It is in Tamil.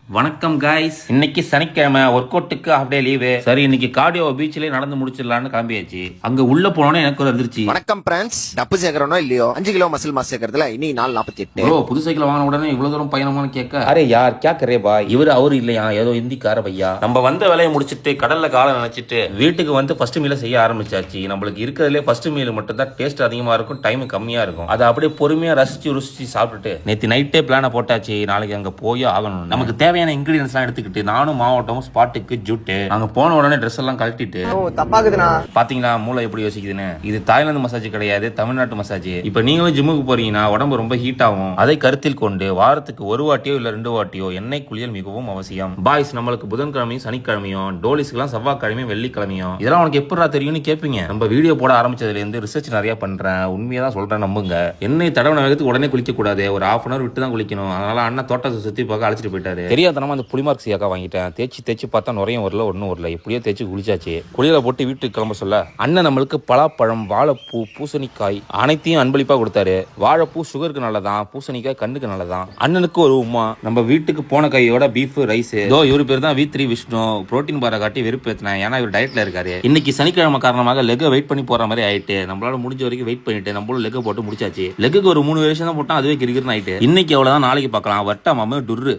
வணக்கம் காய்ஸ், இன்னைக்கு சனிக்கிழமை, ஒர்க் அவுட்டுக்கு ஹாஃப் டே லீவு. சரி, இன்னைக்கு கார்டியோ பீச்லயே நடந்து முடிச்சிடலான்னு கிளம்பியாச்சு. அங்க உள்ள போனோன்னே எனக்கு ஒரு அதிர்ச்சி. வணக்கம் ஃப்ரெண்ட்ஸ், டப்பு சேர்க்கறனோ இல்லையோ 5 கிலோ மசில் மாஸ் சேர்க்கறதுல இன்னைக்கு 4:48. ப்ரோ, புது சைக்கிள் வாங்கின உடனே இவ்வளவு தூரம் பயணமானு கேட்க, அரே யார் கியா கரே பாய், அவரு இல்லையா, ஏதோ ஹிந்திக்கார பையா. நம்ம வந்த வேலையை முடிச்சிட்டு கடல்ல காலை நினைச்சிட்டு வீட்டுக்கு வந்து ஃபர்ஸ்ட் மீல செய்ய ஆரம்பிச்சாச்சு. நம்மளுக்கு இருக்கிறதுலே ஃபர்ஸ்ட் மீல் மட்டும் தான் டேஸ்ட் அதிகமா இருக்கும், டைம் கம்மியா இருக்கும். அதை அப்படியே பொறுமையா ரசிச்சு சாப்பிட்டுட்டு நேற்று நைட்டே பிளான போட்டாச்சு. நாளைக்கு அங்க போய் ஆகணும். நமக்கு தேவையான இன்கிரீடியன்ஸ் எல்லாம் எடுத்துக்கிட்டு நானும் மாவட்டமும் ஸ்பாட்டுக்கு ஜூட்டு. அங்க போன உடனே ட்ரெஸ் எல்லாம் கழட்டிட்டு, பாத்தீங்களா மூளை எப்படி யோசிக்குதுன்னு. இது தாய்லாந்து மசாஜ் கிடையாது, தமிழ்நாட்டு மசாஜ். இப்ப நீங்களும் ஜிம்முக்கு போறீங்கன்னா உடம்பு ரொம்ப ஹீட் ஆகும். அதை கருத்தில் கொண்டு வாரத்துக்கு ஒரு வாட்டியோ இல்ல 2 வாட்டியோ எண்ணெய் குளியல் மிகவும் அவசியம். பாய்ஸ், நம்மளுக்கு புதன்கிழமையும் சனிக்கிழமையும், டோலிஸ்க்குலாம் செவ்வாய்க்கிழமையும் வெள்ளிக்கிழமையும். இதெல்லாம் உனக்கு எப்படா தெரியும்னு கேட்பீங்க. நம்ம வீடியோ போட ஆரம்பிச்சதுல இருந்து ரிசர்ச் நிறைய பண்றேன். உண்மையா தான் சொல்றேன், நம்புங்க. எண்ணெய் தடவை வேகத்துக்கு உடனே குளிக்க கூடாது, ஒரு ½ hour விட்டு தான் குளிக்கணும். அதனால அண்ணன் தோட்டத்தை சுத்தி பார்க்க அழைச்சிட்டு போயிட்டாரு. தெரியாதனமா அந்த புளிமார்க் சியாக்கா வாங்கிட்டேன். தேய்ச்சி பார்த்தா நுரையும் வரல, ஒன்றும் வரல. இப்படியே தேய்ச்சி குளிச்சாச்சு. குளியல போட்டு வீட்டுக்கு கிளம்ப சொல்ல அண்ணன் நம்மளுக்கு பலாப்பழம், வாழைப்பூ, பூசணிக்காய் அனைத்தையும் அன்பளிப்பா கொடுத்தாரு. வாழைப்பூ சுகருக்கு நல்லதான், பூசணிக்காய் கண்ணுக்கு நல்லதான். அண்ணனுக்கு ஒரு உமா. நம்ம வீட்டுக்கு போன கையோட பீஃப் ரைஸ். இவரு பேர் தான் V3 விஷ்ணு. புரோட்டீன் பாரை காட்டி வெறுப்பேத்தினேன், ஏன்னா இவர் டயட்ல இருக்காரு. இன்னைக்கு சனிக்கிழமை காரணமாக லெக் வெயிட் பண்ணி போற மாதிரி ஆயிட்டு, நம்மளால முடிஞ்ச வரைக்கும் வெயிட் பண்ணிட்டு நம்மளும் லெக் போட்டு முடிச்சாச்சு. லெக்கு ஒரு 3 வருஷம் தான் போட்டா அதுவே கிரிக்கிறன்னு ஆயிட்டு. இன்னைக்கு அவ்வளவுதான், நாளைக்கு பார்க்கலாம். வட்டா மாம டுர்ரு.